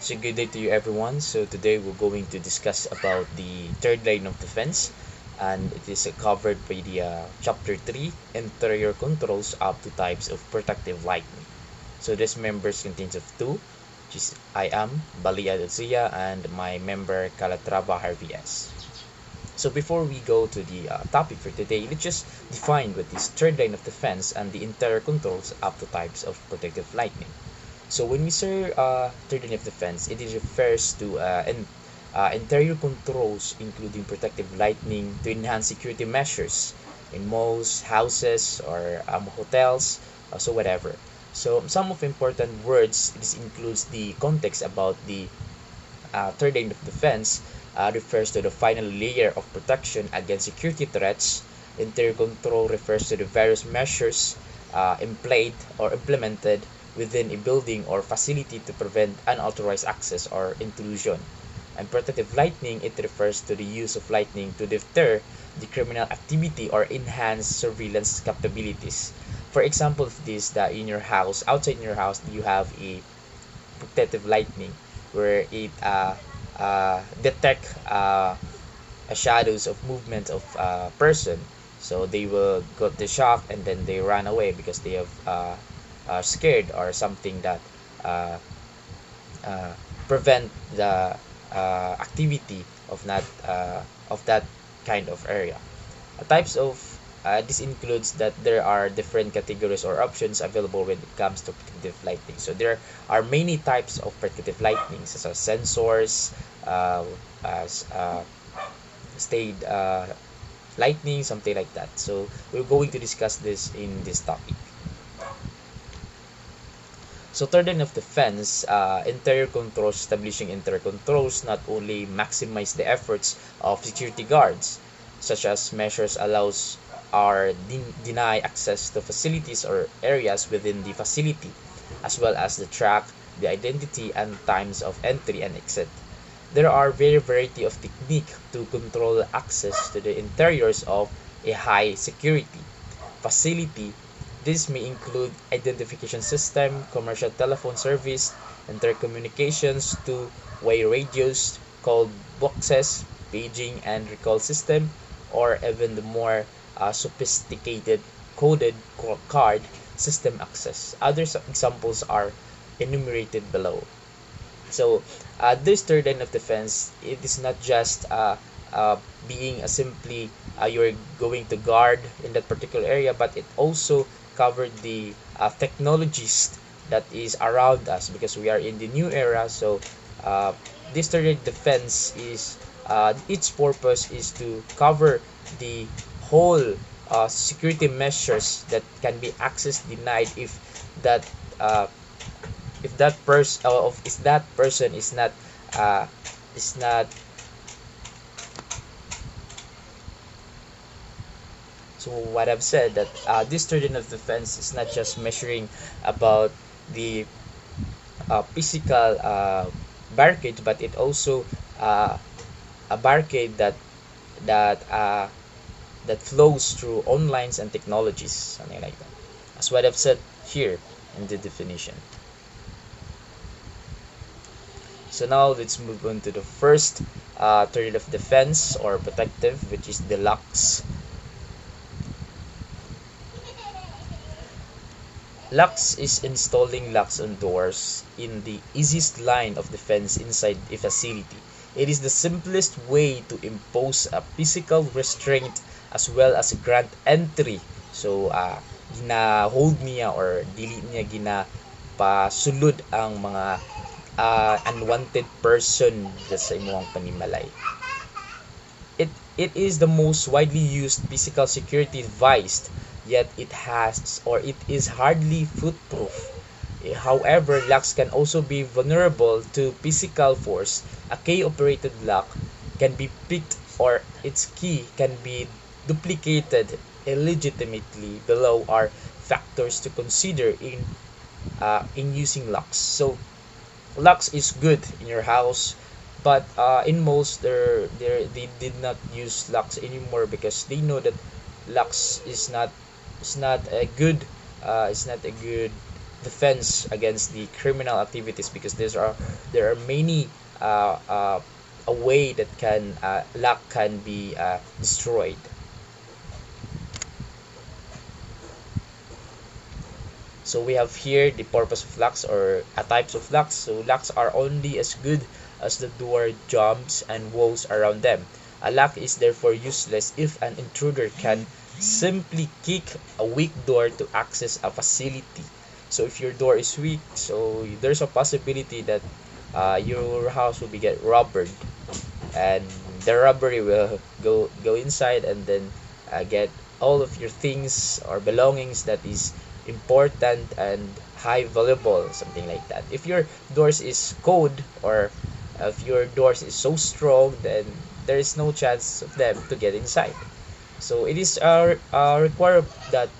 So good day to you everyone. So today we're going to discuss about the third line of defense, and it is covered by the chapter 3 interior controls up to types of protective lighting. So this members contains of two, which is I am Balia Dulcia and my member Calatrava Harvey S. So before we go to the topic for today, let's just define what is third line of defense and the interior controls up to types of protective lighting. So when we say third line of defense, it refers to interior controls, including protective lighting to enhance security measures in malls, houses, or hotels, so whatever. So some of important words, this includes the context about the third line of defense refers to the final layer of protection against security threats. Interior control refers to the various measures employed or implemented within a building or facility to prevent unauthorized access or intrusion. And protective lighting, it refers to the use of lighting to deter the criminal activity or enhance surveillance capabilities. For example of this, that in your house, outside in your house, you have a protective lighting where it detect shadows of movement of person, so they will got the shock and then they run away because they have scared or something that uh, uh, prevent the activity of that kind of area. Types of this includes that there are different categories or options available when it comes to protective lighting. So there are many types of protective lighting, such as sensors, as stayed lightning, something like that. So we're going to discuss this in this topic. So third line of defense, interior controls, establishing interior controls not only maximize the efforts of security guards, such as measures allows or deny access to facilities or areas within the facility, as well as the track the identity and times of entry and exit. There are very variety of technique to control access to the interiors of a high security facility. This may include identification system, commercial telephone service, intercommunications, two-way radios, called boxes, paging and recall system, or even the more sophisticated coded card system access. Other examples are enumerated below. So this third line of defense, it is not just being simply you're going to guard in that particular area, but it also covered the technologies that is around us because we are in the new era. So this third line defense is its purpose is to cover the whole security measures that can be access denied that uh, if that person if that person uh, is not. So what I've said that this third line of defense is not just measuring about the physical barricade, but it also a barricade that uh, that flows through online and technologies, something like that. As what I've said here in the definition. So now let's move on to the first third of defense or protective, which is the locks. Locks is installing locks on doors in the easiest line of defense inside a facility. It is the simplest way to impose a physical restraint as well as grant entry. So gina-hold niya or dili niya ginapasulod ang mga unwanted person sa imong panimalay. It is the most widely used physical security device, yet it is hardly foolproof. However, locks can also be vulnerable to physical force. A key-operated lock can be picked or its key can be duplicated illegitimately. Below are factors to consider in using locks. So locks is good in your house, but in most they did not use locks anymore because they know that locks is not a good defense against the criminal activities, because there are many uh, uh, a way that can lock can be destroyed. So we have here the purpose of locks, or types of locks. So locks are only as good as the door jambs and walls around them. A lock is therefore useless if an intruder can simply kick a weak door to access a facility. So if your door is weak, so there's a possibility that your house will be get robbed, and the robbery will go inside and then get all of your things or belongings that is important and high valuable, something like that. If your doors is cold, or if your doors is so strong, then there is no chance of them to get inside. So it is required that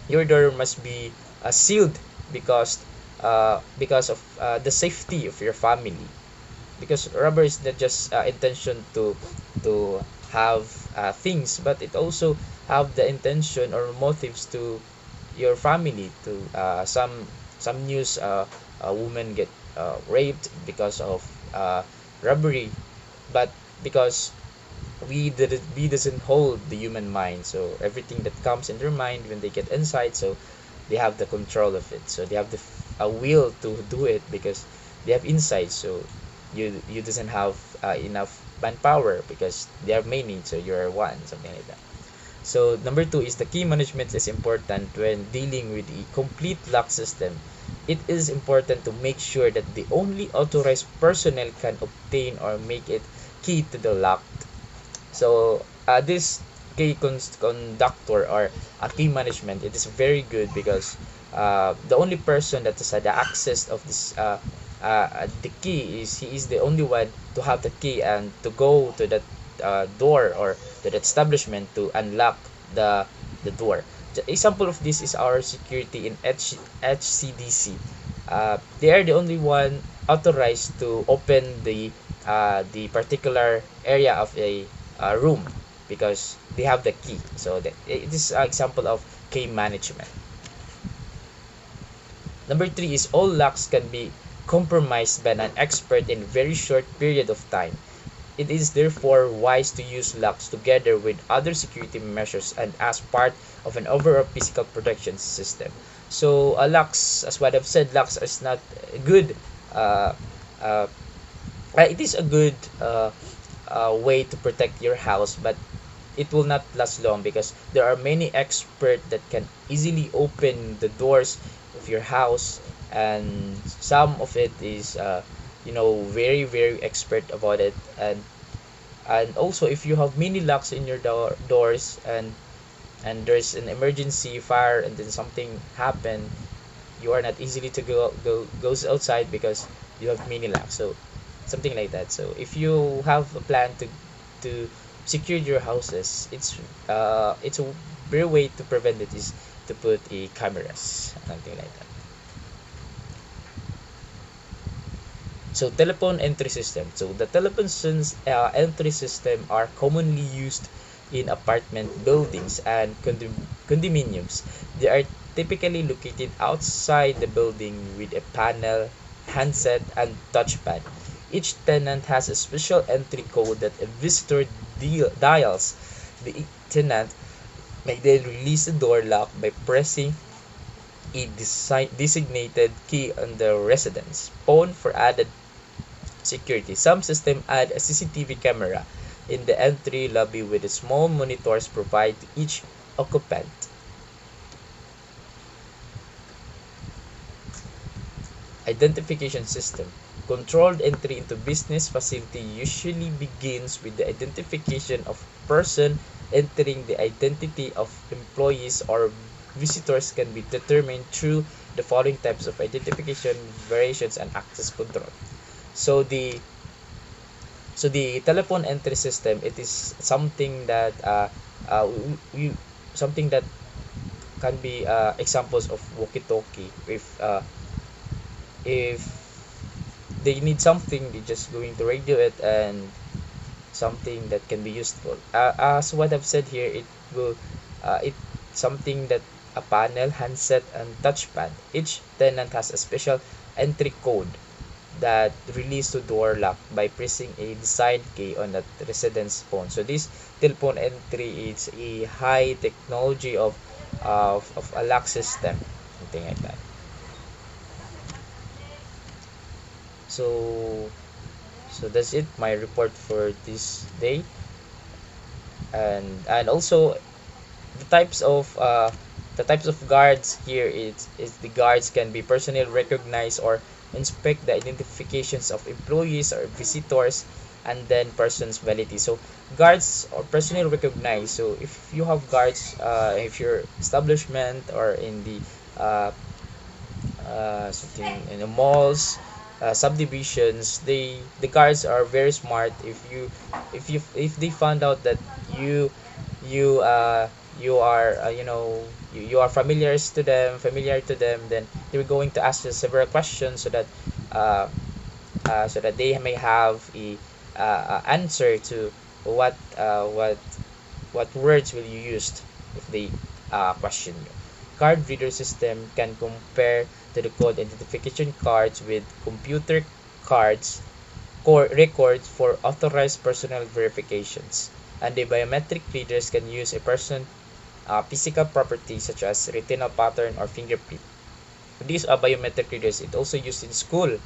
your door must be sealed, because of the safety of your family, because rubber is not just intention to have things, but it also have the intention or motives to your family. To some news, a woman get raped because of robbery, but because we doesn't hold the human mind, so everything that comes in their mind when they get inside, so they have the control of it, so they have the a will to do it because they have insight. So you doesn't have enough manpower because they are many, so you're one, something like that. So number two is the key management is important when dealing with a complete lock system. It is important to make sure that the only authorized personnel can obtain or make it key to the lock. So this key conductor, or a key management, it is very good because the only person that has had the access of this the key is he is the only one to have the key and to go to that door or to that establishment to unlock the door. The example of this is our security in HCDC. They are the only one authorized to open the particular area of a room because they have the key. So it is an example of key management. Number three is all locks can be compromised by an expert in a very short period of time. It is therefore wise to use locks together with other security measures and as part of an overall physical protection system. So locks, as what I've said, locks is not good. Uh, uh, it is a good way to protect your house, but it will not last long because there are many experts that can easily open the doors of your house, and some of it is very very expert about it. And also if you have many locks in your doors, and there's an emergency fire and then something happen, you are not easily to goes outside because you have many locks, so something like that. So if you have a plan to secure your houses, it's a very way to prevent it is to put a cameras, something like that. So telephone entry system. So the telephone entry system are commonly used in apartment buildings and condominiums. They are typically located outside the building with a panel, handset, and touchpad. Each tenant has a special entry code that a visitor dials. The tenant may then release the door lock by pressing a designated key on the residence phone for added security. Some systems add a CCTV camera in the entry lobby with small monitors provided to each occupant. Identification system. Controlled entry into business facility usually begins with the identification of person entering. The identity of employees or visitors can be determined through the following types of identification variations and access control. So the telephone entry system, it is something that we something that can be examples of walkie-talkie. If they need something, they're just going to radio it, and something that can be useful. As what I've said here, it will it something that a panel, handset, and touchpad. Each tenant has a special entry code that released to door lock by pressing a designed key on the resident's phone. So this telephone entry is a high technology of a lock system, something like that. So that's it, my report for this day. And also the types of guards here is the guards can be personnel recognize or inspect the identifications of employees or visitors, and then persons validity. So guards or personnel recognize. So if you have guards, if your establishment or in the something in the malls, subdivisions, the guards are very smart. If they found out that you you you are you are familiar to them, then they're going to ask you several questions uh, so that they may have a answer to what uh, what what words will you use if they question you. Card reader system can compare to the code identification cards with computer cards records for authorized personal verifications, and the biometric readers can use a person physical properties such as retinal pattern or fingerprint. These are biometric readers. It also used in school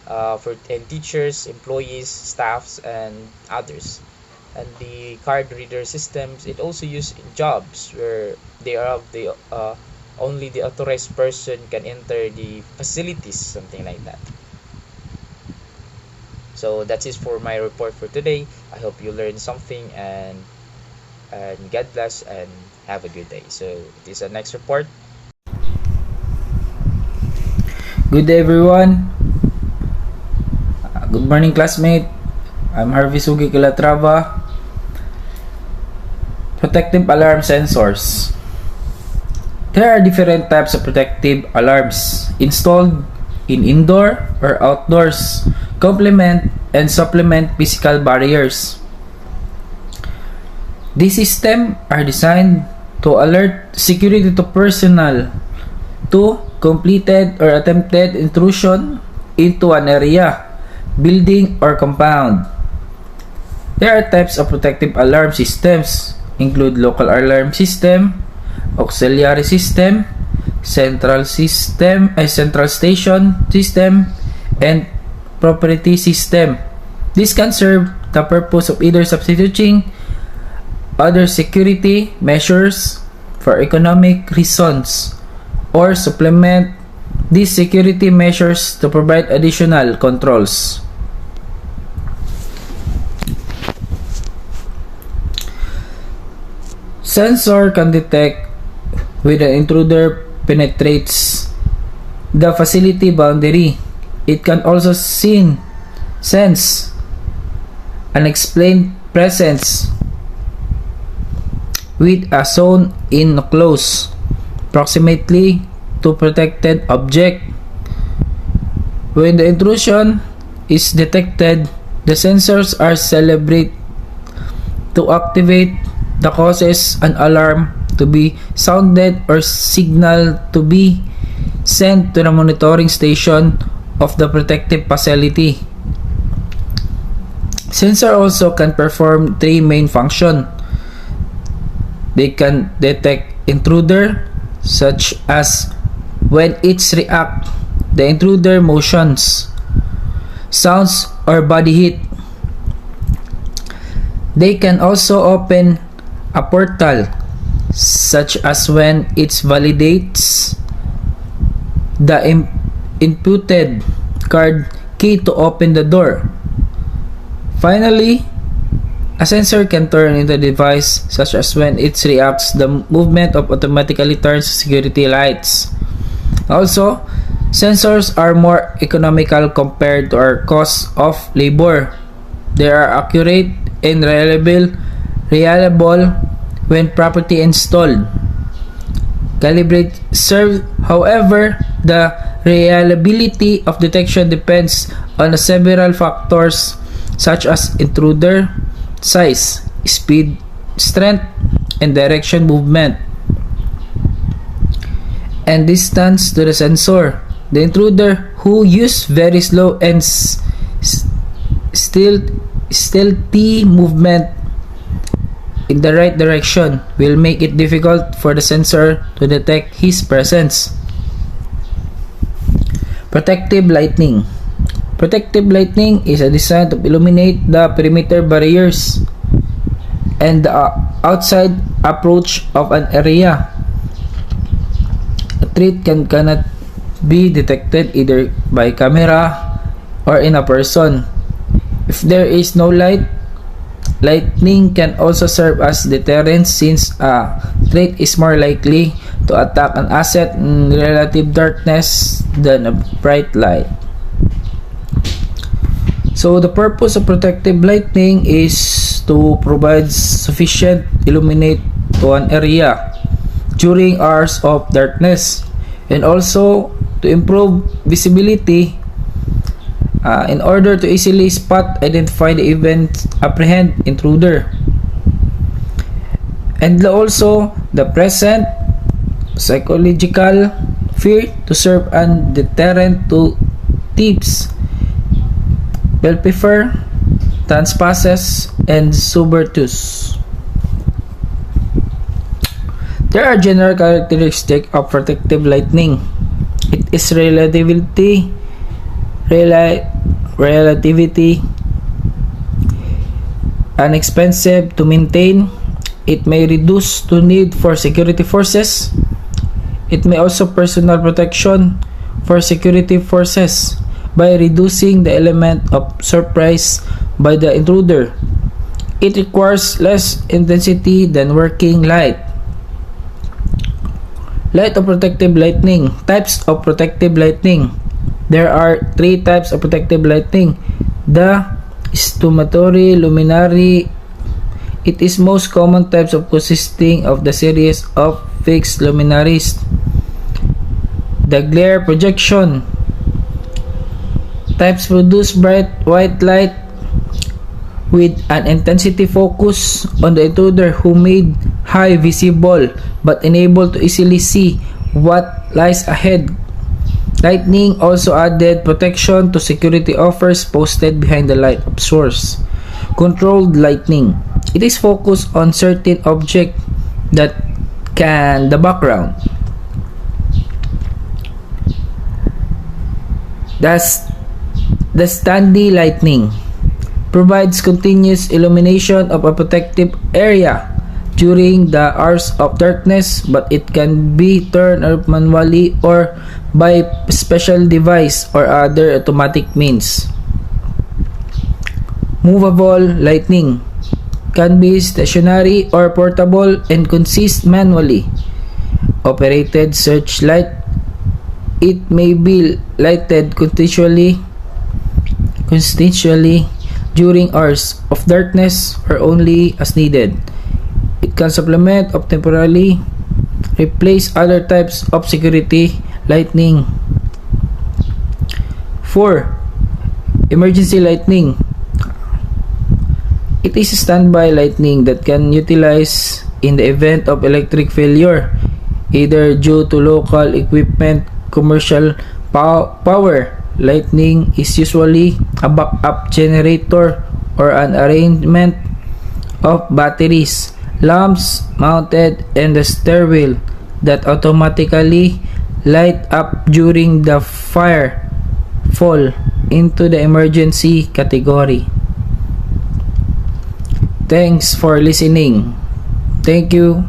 for and teachers, employees, staffs, and others. And the card reader systems, it also used in jobs where they are the only the authorized person can enter the facilities, something like that. So that's it for my report for today. I hope you learned something, and God bless and have a good day. So this is the next report. Good day, everyone. Good morning, classmate. I'm Harvey Sugi Calatrava. Protective alarm sensors. There are different types of protective alarms installed in indoor or outdoors, complement and supplement physical barriers. These systems are designed to alert security to personnel to completed or attempted intrusion into an area, building, or compound. There are types of protective alarm systems include local alarm system, auxiliary system, central station system, and proprietary system. This can serve the purpose of either substituting other security measures for economic reasons or supplement these security measures to provide additional controls. Sensor can detect when an intruder penetrates the facility boundary. It can also sense unexplained presence with a zone in close proximity to protected object. When the intrusion is detected, the sensors are calibrated to activate the causes an alarm to be sounded or signal to be sent to the monitoring station of the protective facility. Sensor also can perform three main functions. They can detect intruder, such as when it's react the intruder motions, sounds, or body heat. They can also open a portal, such as when it validates the inputted card key to open the door. Finally, a sensor can turn into a device such as when it reacts the movement of automatically turns security lights. Also, sensors are more economical compared to our cost of labor. They are accurate and reliable when properly installed. Calibrate serve, however, the reliability of detection depends on several factors such as intruder size, speed, strength, and direction movement. and distance to the sensor. The intruder, who use very slow and stealthy movement in the right direction, will make it difficult for the sensor to detect his presence. Protective lighting. Protective lighting is a design to illuminate the perimeter barriers and the outside approach of an area. A threat cannot be detected either by camera or in a person. If there is no light, lightning can also serve as deterrent, since a threat is more likely to attack an asset in relative darkness than a bright light. So the purpose of protective lighting is to provide sufficient illuminate to an area during hours of darkness, and also to improve visibility in order to easily spot, identify the event, apprehend intruder, and also the present psychological fear to serve as deterrent to thieves, belpiffer, trespassers, and subverters. There are general characteristics of protective lighting. It is relativity inexpensive to maintain. It may reduce the need for security forces. It may also personal protection for security forces by reducing the element of surprise by the intruder. It requires less intensity than working light. Light of protective lighting. Types of protective lighting. There are 3 types of protective lighting. The stumatory luminary. It is most common types of consisting of the series of fixed luminaries. The glare projection. Types produce bright white light with an intensity focus on the intruder, who made high visible but unable to easily see what lies ahead. Lightning also added protection to security offers posted behind the light source. Controlled lighting. It is focused on certain object that can the background. The standby lighting provides continuous illumination of a protective area during the hours of darkness, but it can be turned off manually or by special device or other automatic means. Movable lighting can be stationary or portable and consist manually operated searchlight. It may be lighted continuously during hours of darkness or only as needed. It can supplement or temporarily replace other types of security lighting. 4. Emergency lighting. It is standby lighting that can utilize in the event of electric failure, either due to local equipment, commercial power. Lighting is usually a backup generator or an arrangement of batteries, lamps mounted in the stairwell that automatically light up during the fire fall into the emergency category. Thanks for listening. Thank you.